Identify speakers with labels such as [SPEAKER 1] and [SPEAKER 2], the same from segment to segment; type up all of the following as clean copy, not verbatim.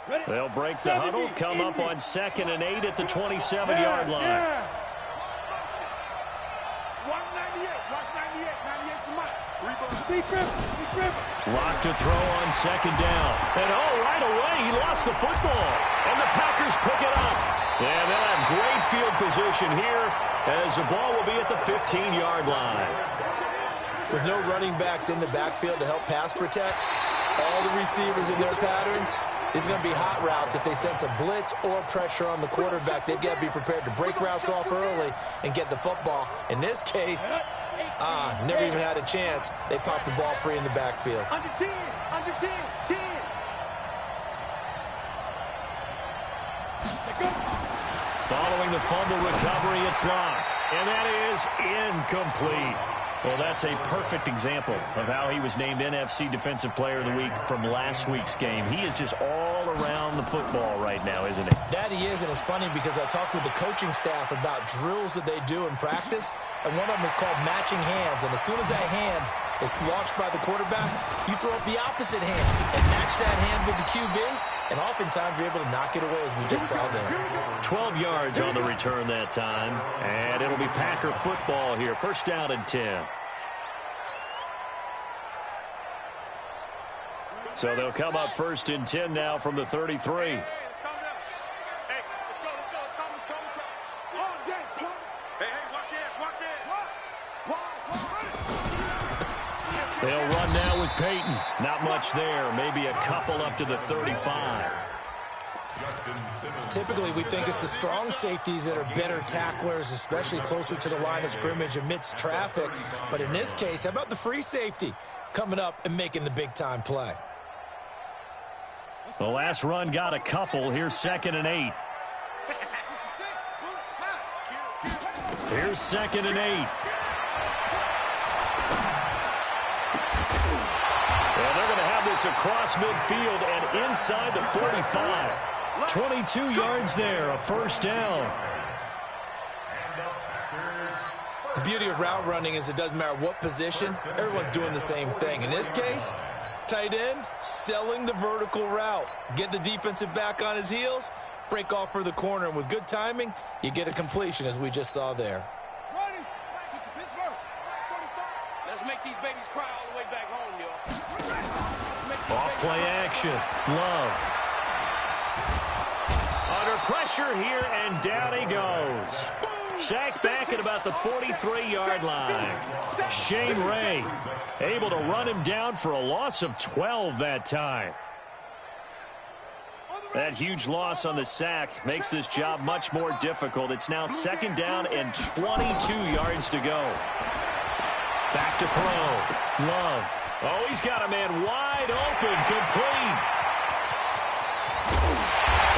[SPEAKER 1] They'll break the huddle, come up on 2nd and 8 at the 27-yard line. Lock to throw on 2nd down. And right away, he lost the football. And the Packers pick it up. And they'll have great field position here as the ball will be at the 15-yard line.
[SPEAKER 2] With no running backs in the backfield to help pass protect, all the receivers in their patterns, these are going to be hot routes. If they sense a blitz or pressure on the quarterback, they've got to be prepared to break routes off early and get the football. In this case, never even had a chance. They popped the ball free in the backfield.
[SPEAKER 3] Under 10, under 10, 10.
[SPEAKER 1] Following the fumble recovery, it's locked. And that is incomplete. Well, that's a perfect example of how he was named NFC Defensive Player of the Week from last week's game. He is just all around the football right now, isn't he?
[SPEAKER 2] That he is, and it's funny because I talked with the coaching staff about drills that they do in practice, and one of them is called matching hands. And as soon as that hand is launched by the quarterback, you throw up the opposite hand and match that hand with the QB, and oftentimes you're able to knock it away, as we just saw there.
[SPEAKER 1] 12 yards on the return that time, and it'll be Packer football here. 1st down and 10. So they'll come up 1st and 10 now from the 33. They'll run now with Peyton. Not much there. Maybe a couple up to the 35.
[SPEAKER 2] Typically, we think it's the strong safeties that are better tacklers, especially closer to the line of scrimmage amidst traffic. But in this case, how about the free safety coming up and making the big-time play?
[SPEAKER 1] The last run got a couple. Here's 2nd and 8. Here's 2nd and 8. And they're going to have this across midfield and inside the 45. 22 yards there, a 1st down.
[SPEAKER 2] The beauty of route running is it doesn't matter what position, everyone's doing the same thing. In this case, tight end, selling the vertical route. Get the defensive back on his heels, break off for the corner, and with good timing, you get a completion, as we just saw there.
[SPEAKER 3] Let's make these babies cry all the way back home, y'all.
[SPEAKER 1] Off play action. Love. Under pressure here, and down he goes. Sacked back at about the 43-yard line. Shane Ray able to run him down for a loss of 12 that time. That huge loss on the sack makes this job much more difficult. It's now 2nd down and 22 yards to go. Back to throw. Love. Oh, he's got a man wide open, complete.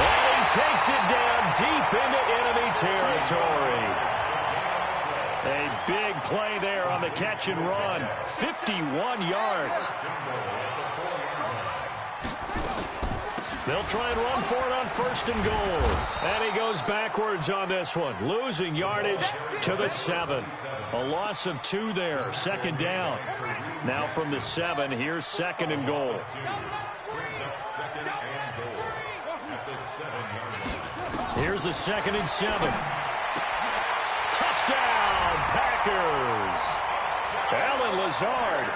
[SPEAKER 1] And he takes it down deep into enemy territory. A big play there on the catch and run. 51 yards. They'll try and run for it on 1st and goal. And he goes backwards on this one, losing yardage to the 7. A loss of 2 there, 2nd down. Now from the 7, here's 2nd and goal. Here's a 2nd and 7. Touchdown, Packers. Allen Lazard,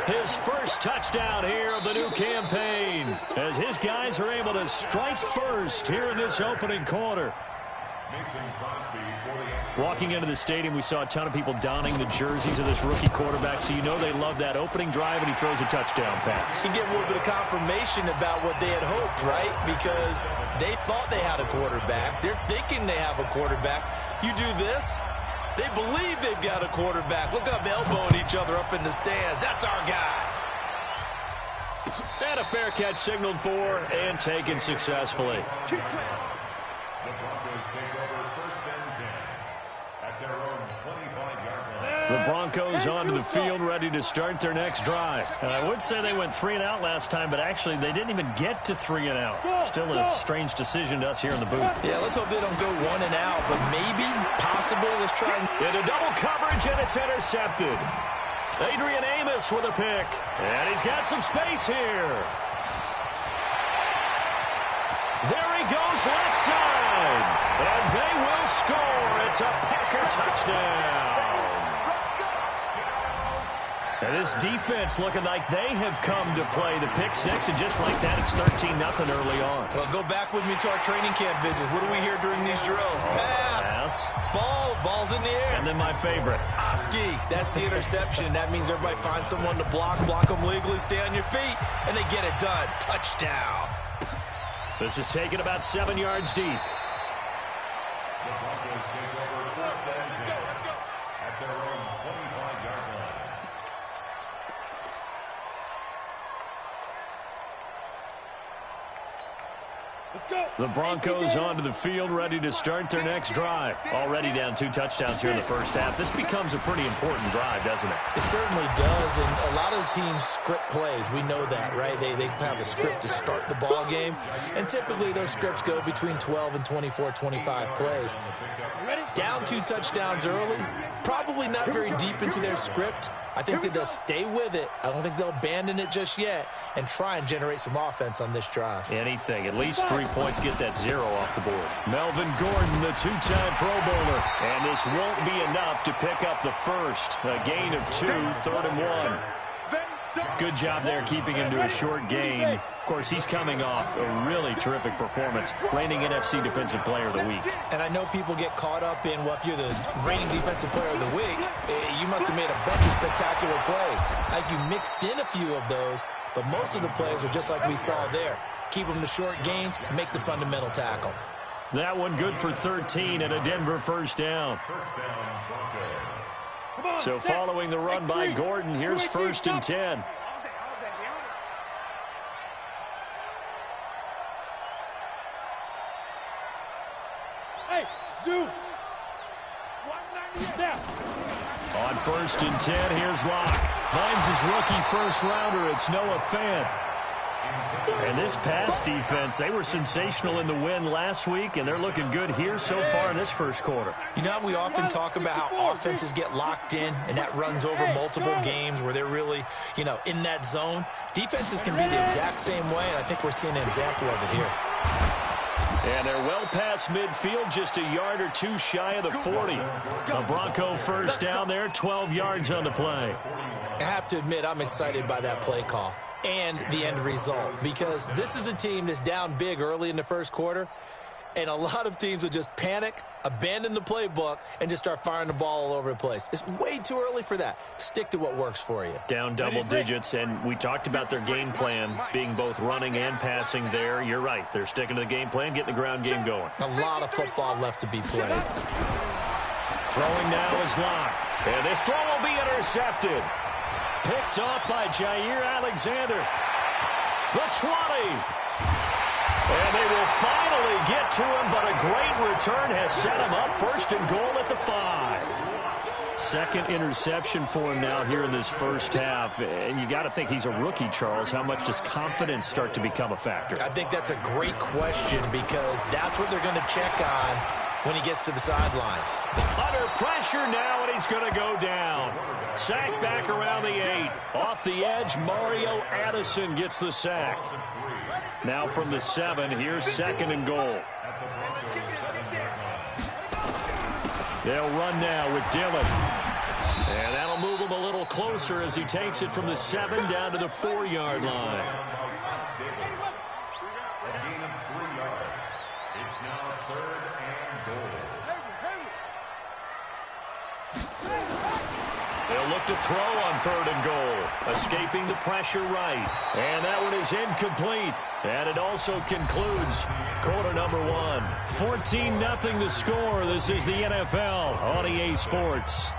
[SPEAKER 1] his first touchdown here of the new campaign, as his guys are able to strike first here in this opening quarter. Walking into the stadium, we saw a ton of people donning the jerseys of this rookie quarterback, so you know they love that opening drive, and he throws a touchdown pass.
[SPEAKER 2] You get a little bit of confirmation about what they had hoped, right? Because they thought they had a quarterback. They're thinking they have a quarterback. You do this, they believe they've got a quarterback. Look up, elbowing each other up in the stands. That's our guy.
[SPEAKER 1] And a fair catch signaled for and taken successfully. The Broncos onto the field, ready to start their next drive. And I would say they went 3 and out last time, but actually they didn't even get to 3 and out. Still a strange decision to us here in the booth.
[SPEAKER 2] Yeah, let's hope they don't go 1 and out, but maybe, possibly, let's try.
[SPEAKER 1] Into double coverage, and it's intercepted. Adrian Amos with a pick, and he's got some space here. There he goes left side. And they will score. It's a Packer touchdown. And this defense looking like they have come to play the pick six, and just like that, it's 13-0 early on.
[SPEAKER 2] Well, go back with me to our training camp visit. What do we hear during these drills? Pass. Ball's in the air.
[SPEAKER 1] And then my favorite.
[SPEAKER 2] Oski, that's the interception. That means everybody finds someone to block them legally, stay on your feet, and they get it done. Touchdown.
[SPEAKER 1] This is taken about 7 yards deep. The Broncos onto the field, ready to start their next drive. Already down 2 touchdowns here in the first half. This becomes a pretty important drive, doesn't it?
[SPEAKER 2] It certainly does, and a lot of the teams script plays. We know that, right? They have a script to start the ball game, and typically those scripts go between 12 and 24, 25 plays. Down 2 touchdowns early, probably not very deep into their script. I think that they'll stay with it. I don't think they'll abandon it just yet and try and generate some offense on this drive.
[SPEAKER 1] Anything. At least 3 points, get that 0 off the board. Melvin Gordon, the 2-time Pro Bowler. And this won't be enough to pick up the first. A gain of 2, 3rd and 1. Good job there keeping him to a short gain. Of course, he's coming off a really terrific performance, reigning NFC Defensive Player of the Week.
[SPEAKER 2] And I know people get caught up in, well, if you're the reigning Defensive Player of the Week, you must have made a bunch of spectacular plays. Like you mixed in a few of those, but most of the plays are just like we saw there. Keep them to short gains, make the fundamental tackle.
[SPEAKER 1] That one good for 13 and a Denver first down. So following the run by Gordon, here's 1st and 10.
[SPEAKER 3] Hey, Zoo.
[SPEAKER 1] On 1st and 10, here's Locke. Finds his rookie first rounder. It's Noah Fant. And this pass defense, they were sensational in the win last week, and they're looking good here so far in this first quarter.
[SPEAKER 2] You know, we often talk about how offenses get locked in, and that runs over multiple games where they're really, in that zone. Defenses can be the exact same way, and I think we're seeing an example of it here.
[SPEAKER 1] And they're well past midfield, just a yard or 2 shy of the 40. A Bronco first down there, 12 yards on the play.
[SPEAKER 2] I have to admit, I'm excited by that play call and the end result, because this is a team that's down big early in the first quarter, and a lot of teams will just panic, abandon the playbook, and just start firing the ball all over the place. It's way too early for that. Stick to what works for you.
[SPEAKER 1] Down double digits, and we talked about their game plan being both running and passing there. You're right. They're sticking to the game plan, getting the ground game going.
[SPEAKER 2] A lot of football left to be played.
[SPEAKER 1] Throwing now is Locke. And this throw will be intercepted. Picked off by Jair Alexander. The 20. And they will finally get to him, but a great return has set him up. 1st and goal at the 5. Second interception for him now here in this first half. And you got to think he's a rookie, Charles. How much does confidence start to become a factor?
[SPEAKER 2] I think that's a great question, because that's what they're going to check on when he gets to the sidelines.
[SPEAKER 1] Under pressure now, and he's going to go down. Sack back around the 8. Off the edge, Mario Addison gets the sack. Now from the 7, here's 2nd and goal. They'll run now with Dillon. And that'll move him a little closer as he takes it from the 7 down to the 4-yard line.
[SPEAKER 4] It's now 3rd and goal.
[SPEAKER 1] They'll look to throw on 3rd and goal. Escaping the pressure right. And that one is incomplete. And it also concludes quarter number 1. 14-0 the score. This is the NFL on EA Sports.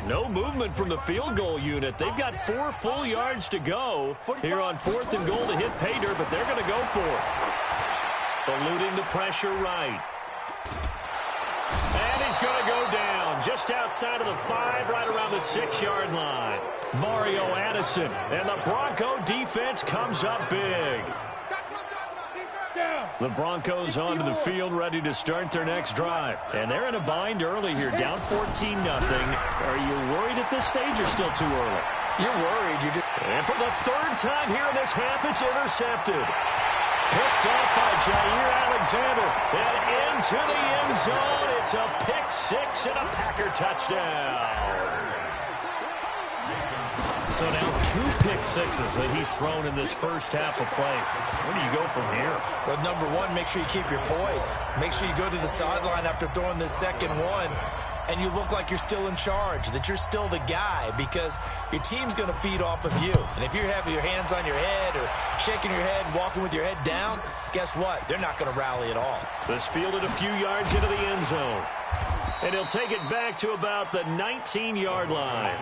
[SPEAKER 1] No movement from the field goal unit. They've got 4 full yards to go here on 4th and goal to hit pay dirt, but they're going to go for it. eluding the pressure right. And he's going to go down just outside of the 5, right around the 6-yard line. Mario Addison, and the Bronco defense comes up big. The Broncos onto the field, ready to start their next drive. And they're in a bind early here, down 14-0. Are you worried at this stage or still too early?
[SPEAKER 2] You're worried.
[SPEAKER 1] And for the 3rd time here in this half, it's intercepted. Picked up by Jair Alexander. And into the end zone. It's a pick 6 and a Packer touchdown. So now 2 pick sixes that he's thrown in this first half of play. Where do you go from here?
[SPEAKER 2] Well, number one, make sure you keep your poise. Make sure you go to the sideline after throwing this second one, and you look like you're still in charge, that you're still the guy, because your team's going to feed off of you. And if you're having your hands on your head or shaking your head and walking with your head down, guess what? They're not going to rally at all.
[SPEAKER 1] This fielded a few yards into the end zone. And he'll take it back to about the 19-yard line.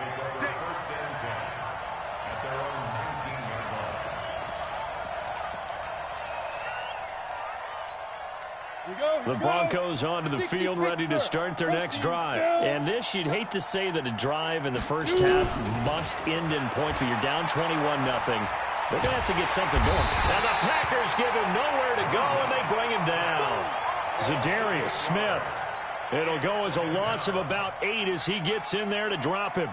[SPEAKER 1] The Broncos onto the field, ready to start their next drive. And this, you'd hate to say that a drive in the first half must end in points, but you're down 21-0. They're going to have to get something going. And the Packers give him nowhere to go, and they bring him down. Za'Darius Smith. It'll go as a loss of about 8 as he gets in there to drop him.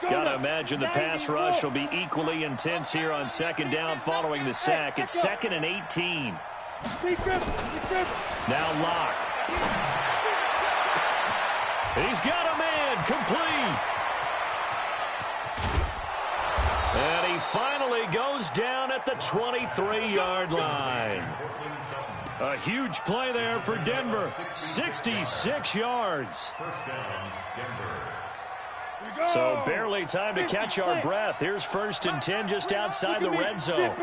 [SPEAKER 1] Got to imagine the pass rush will be equally intense here on 2nd down following the sack. It's 2nd and 18. Now Locke. He's got a man complete. And he finally goes down at the 23-yard line. A huge play there for Denver. 66 yards. So barely time to catch our breath. Here's 1st and 10 just outside the red zone.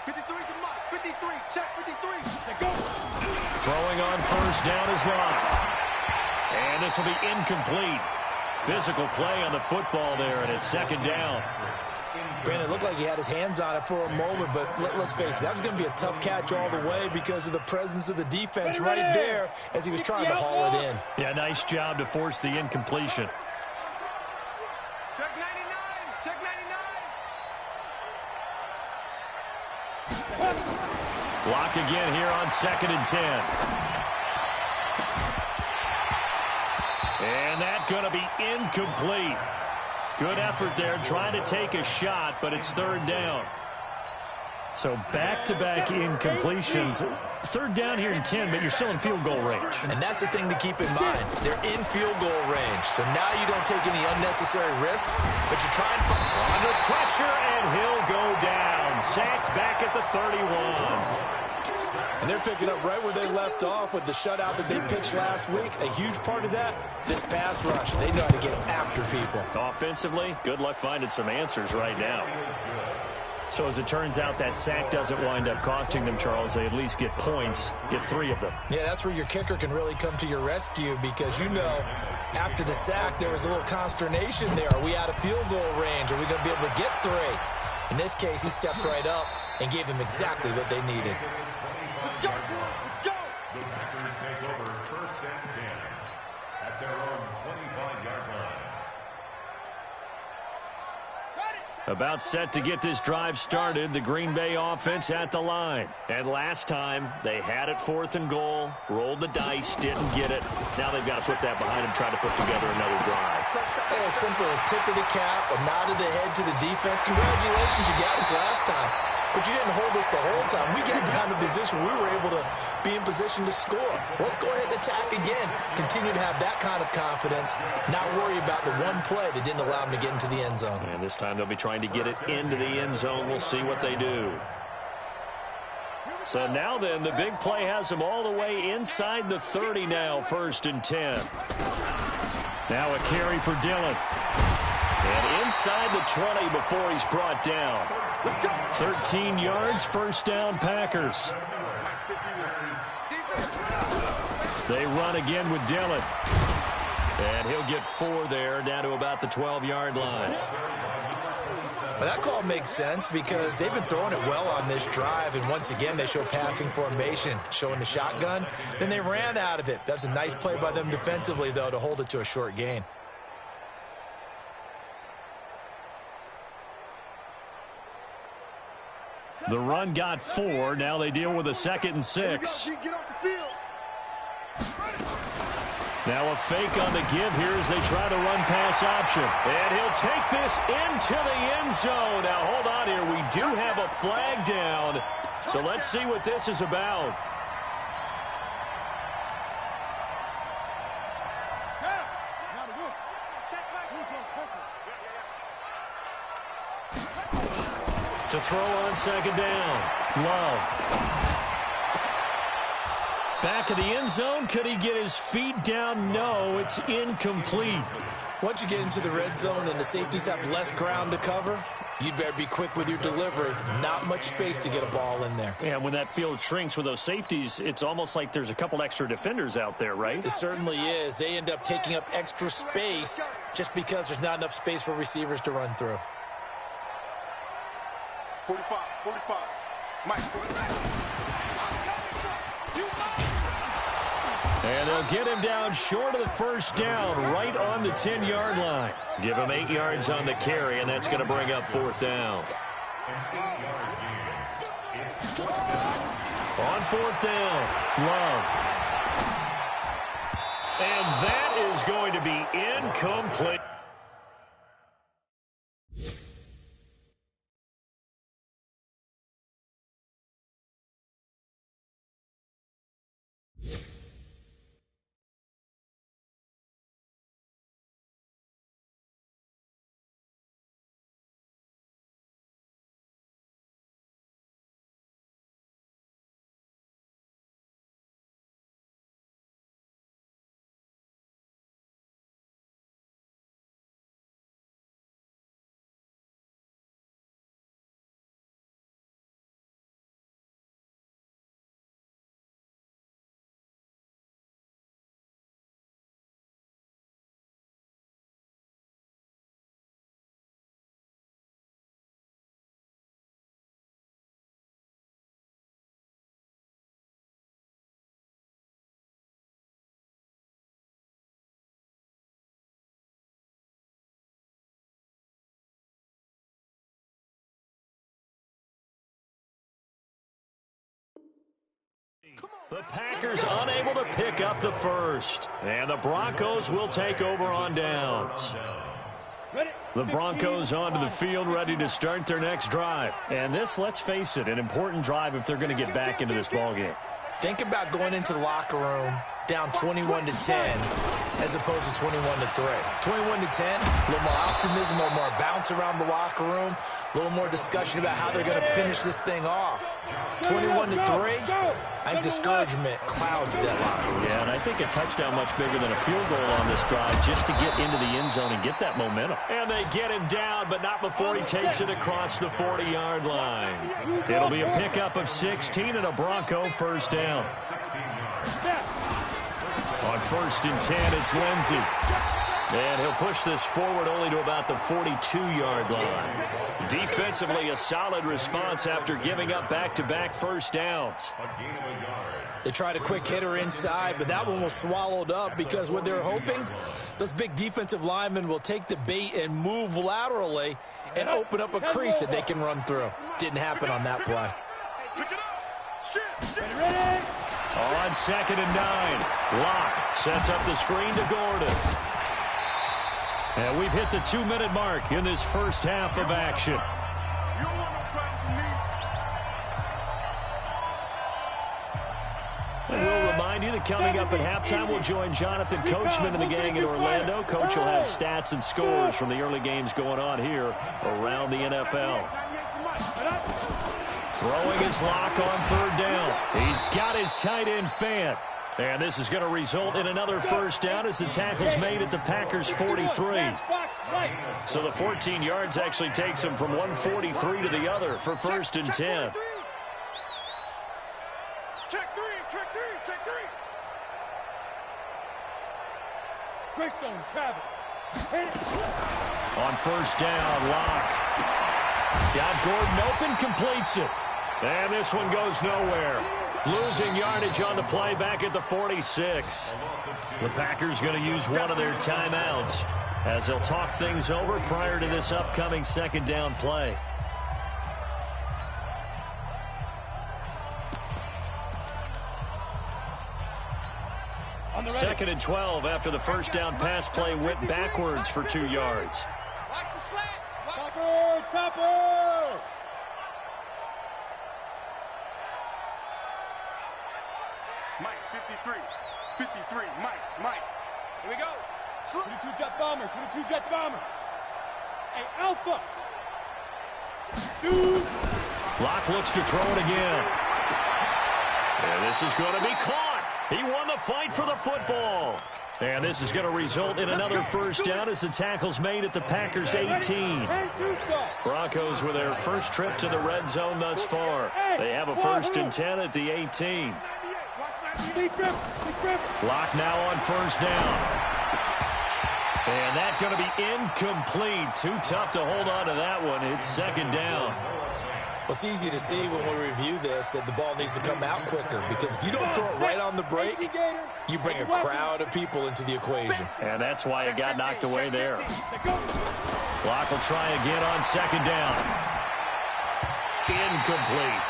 [SPEAKER 3] 53, 53, check 53. Go.
[SPEAKER 1] Throwing on 1st down is Locke. And this will be incomplete. Physical play on the football there, and it's 2nd down.
[SPEAKER 2] Brandon, it looked like he had his hands on it for a moment, but let's face it, that was going to be a tough catch all the way because of the presence of the defense right there as he was trying to haul it in.
[SPEAKER 1] Yeah, nice job to force the incompletion.
[SPEAKER 3] Check 99, check 99.
[SPEAKER 1] Locke again here on 2nd and 10. And that's going to be incomplete. Good effort there, trying to take a shot, but it's 3rd down. So back-to-back incompletions. 3rd down here in 10, but you're still in field goal range.
[SPEAKER 2] And that's the thing to keep in mind. They're in field goal range. So now you don't take any unnecessary risks, but you try and find
[SPEAKER 1] under pressure, and he'll go down. Sacked back at the 31.
[SPEAKER 2] And they're picking up right where they left off with the shutout that they pitched last week. A huge part of that, this pass rush. They know how to get after people.
[SPEAKER 1] Offensively, good luck finding some answers right now. So as it turns out, that sack doesn't wind up costing them, Charles. They at least get points, get 3 of them.
[SPEAKER 2] Yeah, that's where your kicker can really come to your rescue because, you know, after the sack, there was a little consternation there. Are we out of field goal range? Are we going to be able to get 3? In this case, he stepped right up and gave them exactly what they needed.
[SPEAKER 3] Let's go, let's go.
[SPEAKER 4] The Packers take over 1st and 10 at their own 25-yard line.
[SPEAKER 1] About set to get this drive started, the Green Bay offense at the line. And last time, they had it 4th and goal, rolled the dice, didn't get it. Now they've got to put that behind them, try to put together another drive.
[SPEAKER 2] Hey, a simple tip of the cap, a nod of the head to the defense. Congratulations, you got us last time. But you didn't hold us the whole time. We got down to position. We were able to be in position to score. Let's go ahead and attack again. Continue to have that kind of confidence. Not worry about the one play that didn't allow them to get into the end zone.
[SPEAKER 1] And this time they'll be trying to get it into the end zone. We'll see what they do. So now then, the big play has them all the way inside the 30 now, 1st and 10. Now a carry for Dillon. And inside the 20 before he's brought down. 13 yards, 1st down, Packers. They run again with Dillon. And he'll get 4 there, down to about the 12-yard line.
[SPEAKER 2] Well, that call makes sense because they've been throwing it well on this drive, and once again, they show passing formation, showing the shotgun. Then they ran out of it. That's a nice play by them defensively, though, to hold it to a short gain.
[SPEAKER 1] The run got 4. Now they deal with a 2nd and 6.
[SPEAKER 5] Get off the field.
[SPEAKER 1] Now a fake on the give here as they try to run pass option. And he'll take this into the end zone. Now hold on here. We do have a flag down. So let's see what this is about. To throw on 2nd down. Love. Back of the end zone. Could he get his feet down? No, it's incomplete.
[SPEAKER 2] Once you get into the red zone and the safeties have less ground to cover, you'd better be quick with your delivery. Not much space to get a ball in there.
[SPEAKER 1] And when that field shrinks with those safeties, it's almost like there's a couple extra defenders out there, right?
[SPEAKER 2] It certainly is. They end up taking up extra space just because there's not enough space for receivers to run through.
[SPEAKER 5] 45. Mike.
[SPEAKER 1] And they'll get him down short of the first down, right on the 10-yard line. Give him 8 yards on the carry, and that's going to bring up 4th down. On 4th down, Love. And that is going to be incomplete. The Packers unable to pick up the first. And the Broncos will take over on downs. The Broncos onto the field, ready to start their next drive. And this, let's face it, an important drive if they're going to get back into this ballgame.
[SPEAKER 2] Think about going into the locker room down 21-10 as opposed to 21-3. 21-10, a little more optimism, a little more bounce around the locker room, a little more discussion about how they're going to finish this thing off. 21-3, I think discouragement clouds that locker room.
[SPEAKER 1] Yeah, and I think a touchdown much bigger than a field goal on this drive just to get into the end zone and get that momentum. And they get him down, but not before he takes it across the 40-yard line. It'll be a pickup of 16 and a Bronco first down. On 1st and 10, it's Lindsey. And he'll push this forward only to about the 42-yard line. Defensively, a solid response after giving up back-to-back first downs.
[SPEAKER 2] They tried a quick hitter inside, but that one was swallowed up because what they're hoping, those big defensive linemen will take the bait and move laterally and open up a crease that they can run through. Didn't happen on that play.
[SPEAKER 1] On 2nd and 9, Locke sets up the screen to Gordon. And we've hit the 2-minute mark in this first half of action. And we'll remind you that coming up at halftime, we'll join Jonathan Coachman and the gang in Orlando. Coach will have stats and scores from the early games going on here around the NFL. Throwing his Locke on 3rd down. He's got his tight end Fant. And this is going to result in another first down as the tackle's made at the Packers' 43. So the 14 yards actually takes him from one 43 to the other for 1st and 10.
[SPEAKER 5] Check three. Greystone, Travis.
[SPEAKER 1] On 1st down, Locke. Got Gordon open, completes it. And this one goes nowhere. Losing yardage on the play back at the 46. The Packers going to use one of their timeouts as they'll talk things over prior to this upcoming second down play. Second and 12 after the first down pass play went backwards for 2 yards.
[SPEAKER 3] Watch the slats.
[SPEAKER 5] Topper! Mike, 53. 53. Mike.
[SPEAKER 3] Here we go.
[SPEAKER 5] 22 jet bomber. Hey, Alpha. Shoot.
[SPEAKER 1] Locke looks to throw it again. And this is going to be caught. He won the fight for the football. And this is going to result in another first down as the tackle's made at the Packers' 18. Broncos with their first trip to the red zone thus far. They have a 1st and 10 at the 18. Locke now on first down. And that's going to be incomplete. Too tough to hold on to that one. It's second down.
[SPEAKER 2] Well, it's easy to see when we review this that the ball needs to come out quicker, because if you don't throw it right on the break, you bring a crowd of people into the equation.
[SPEAKER 1] And that's why it got knocked away there. Locke will try again on second down. Incomplete.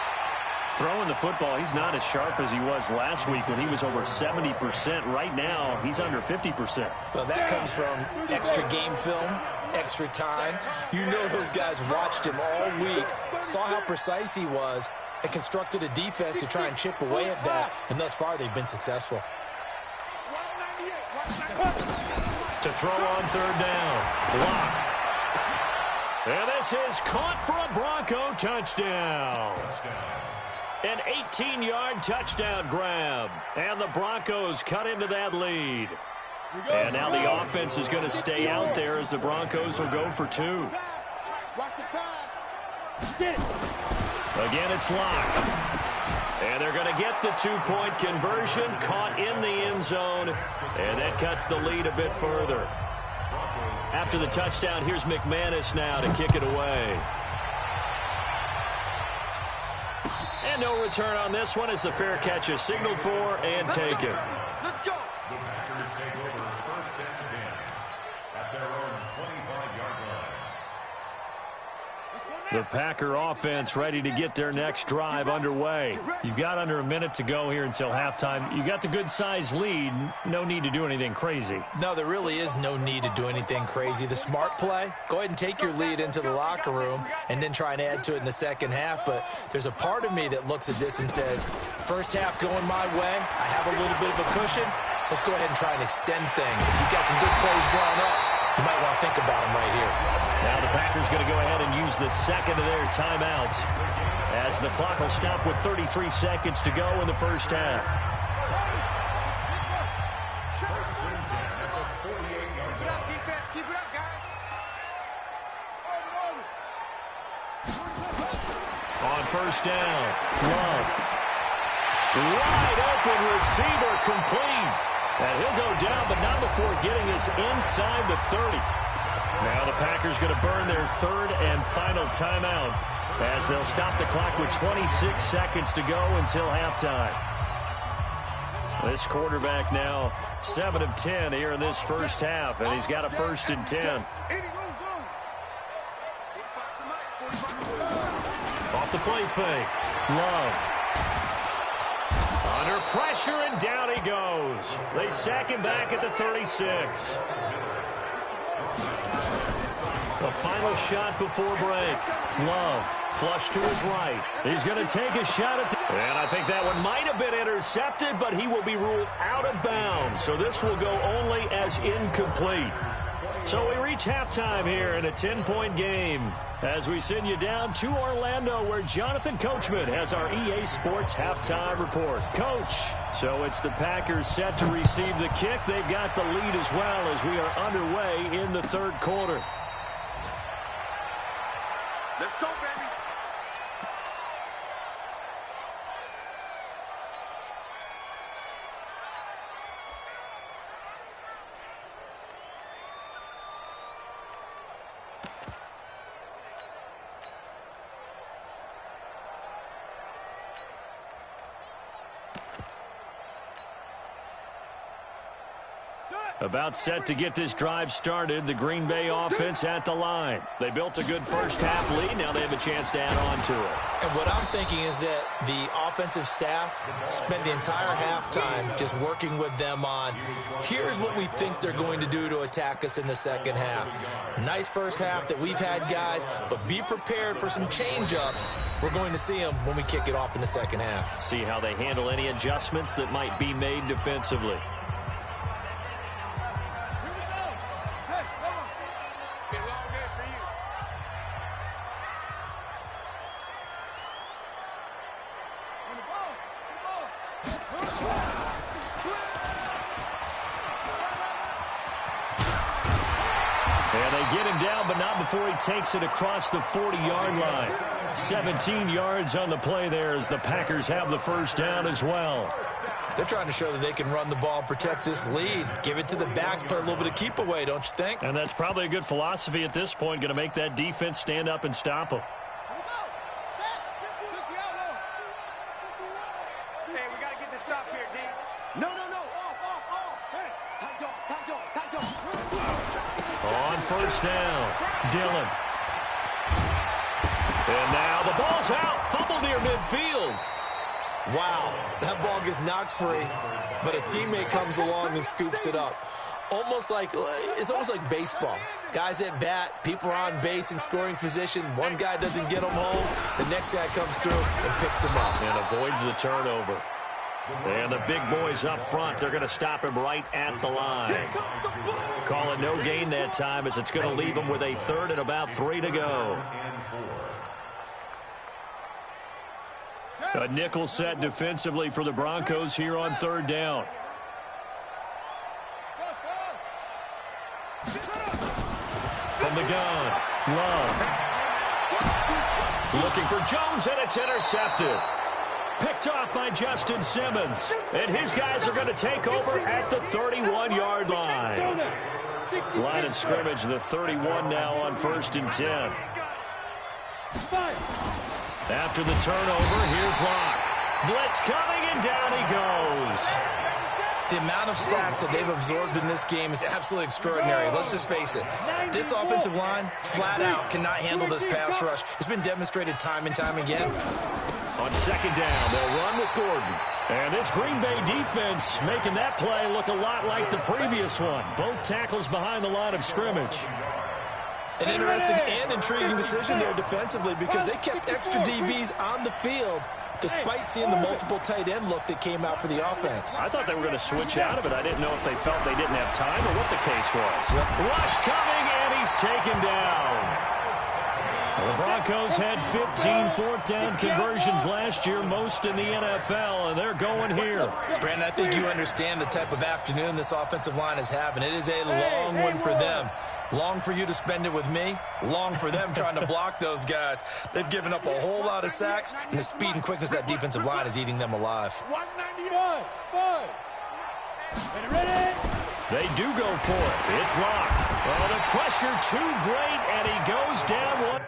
[SPEAKER 1] Throwing the football, he's not as sharp as he was last week when he was over 70%. Right now, he's under 50%.
[SPEAKER 2] Well, that comes from extra game film, extra time. You know those guys watched him all week, saw how precise he was, and constructed a defense to try and chip away at that. And thus far, they've been successful.
[SPEAKER 1] To throw on third down. Locke. And this is caught for a Bronco touchdown. An 18-yard touchdown grab. And the Broncos cut into that lead. And now the offense is going to stay out there as the Broncos will go for 2. Again, it's Locke. And they're going to get the 2-point conversion, caught in the end zone. And that cuts the lead a bit further. After the touchdown, here's McManus now to kick it away. And no return on this one as the fair catch is signaled for and taken.
[SPEAKER 3] Let's go.
[SPEAKER 4] The Packers take over 1st and 10 at their own 25-yard line.
[SPEAKER 1] The Packer offense ready to get their next drive underway. You've got under a minute to go here until halftime. You got the good-sized lead. No need to do anything crazy.
[SPEAKER 2] No, there really is no need to do anything crazy. The smart play, go ahead and take your lead into the locker room and then try and add to it in the second half. But there's a part of me that looks at this and says, first half going my way, I have a little bit of a cushion. Let's go ahead and try and extend things. If you've got some good plays drawn up, you might want to think about them right here.
[SPEAKER 1] Now the Packers going to go ahead and use the second of their timeouts as the clock will stop with 33 seconds to go in the first half.
[SPEAKER 5] Keep it up, defense. Keep it up, guys.
[SPEAKER 1] On first down, Love. Wide open receiver, complete. And he'll go down, but not before getting this inside the 30. Now the Packers going to burn their 3rd and final timeout as they'll stop the clock with 26 seconds to go until halftime. This quarterback now 7 of 10 here in this first half, and he's got a 1st and 10. Off the play fake. Love. Under pressure, and down he goes. They sack him back at the 36. The final shot before break. Love, flush to his right. He's going to take a shot at and I think that one might have been intercepted, but he will be ruled out of bounds. So this will go only as incomplete. So we reach halftime here in a 10-point game as we send you down to Orlando, where Jonathan Coachman has our EA Sports halftime report. Coach, so it's the Packers set to receive the kick. They've got the lead as well as we are underway in the 3rd quarter.
[SPEAKER 5] Let's go, baby.
[SPEAKER 1] About set to get this drive started, the Green Bay offense at the line. They built a good first-half lead. Now they have a chance to add on to it.
[SPEAKER 2] And what I'm thinking is that the offensive staff spent the entire halftime just working with them on, here's what we think they're going to do to attack us in the second half. Nice first half that we've had, guys, but be prepared for some change-ups. We're going to see them when we kick it off in the second half.
[SPEAKER 1] See how they handle any adjustments that might be made defensively. Before he takes it across the 40-yard line. 17 yards on the play there as the Packers have the first down as well.
[SPEAKER 2] They're trying to show that they can run the ball and protect this lead. Give it to the backs, play a little bit of keep away, don't you think?
[SPEAKER 1] And that's probably a good philosophy at this point, going to make that defense stand up and stop them.
[SPEAKER 3] Hey, we got to get this stop here, D. No. Hey, tight dog.
[SPEAKER 1] On first down, Dillon. And now the ball's out. Fumble near midfield.
[SPEAKER 2] Wow, that ball gets knocked free, but a teammate comes along and scoops it up. It's almost like baseball. Guys at bat, people are on base in scoring position. One guy doesn't get them home. The next guy comes through and picks him up.
[SPEAKER 1] And avoids the turnover. And the big boys up front, they're going to stop him right at the line. Call it no gain that time as it's going to leave him with a third and about 3 to go. A nickel set defensively for the Broncos here on third down. From the gun, Love. Looking for Jones, and it's intercepted. Picked off by Justin Simmons. And his guys are going to take over at the 31-yard line. Line of scrimmage, the 31 now on 1st and 10. After the turnover, here's Locke. Blitz coming, and down he goes.
[SPEAKER 2] The amount of sacks that they've absorbed in this game is absolutely extraordinary. Let's just face it. This offensive line, flat out, cannot handle this pass rush. It's been demonstrated time and time again.
[SPEAKER 1] On second down, they'll run with Gordon. And this Green Bay defense making that play look a lot like the previous one. Both tackles behind the line of scrimmage.
[SPEAKER 2] An interesting and intriguing decision there defensively because they kept extra DBs on the field despite seeing the multiple tight end look that came out for the offense.
[SPEAKER 1] I thought they were going to switch out of it. I didn't know if they felt they didn't have time or what the case was. Rush coming, and he's taken down. The Broncos had 15 fourth-down conversions last year, most in the NFL, and they're going here.
[SPEAKER 2] Brandon, I think you understand the type of afternoon this offensive line is having. It is a long one for them. Long for you to spend it with me. Long for them trying to block those guys. They've given up a whole lot of sacks, and the speed and quickness of that defensive line is eating them alive.
[SPEAKER 5] 191. Ready?
[SPEAKER 1] They do go for it. It's Locke. Oh, the pressure too great, and he goes down one.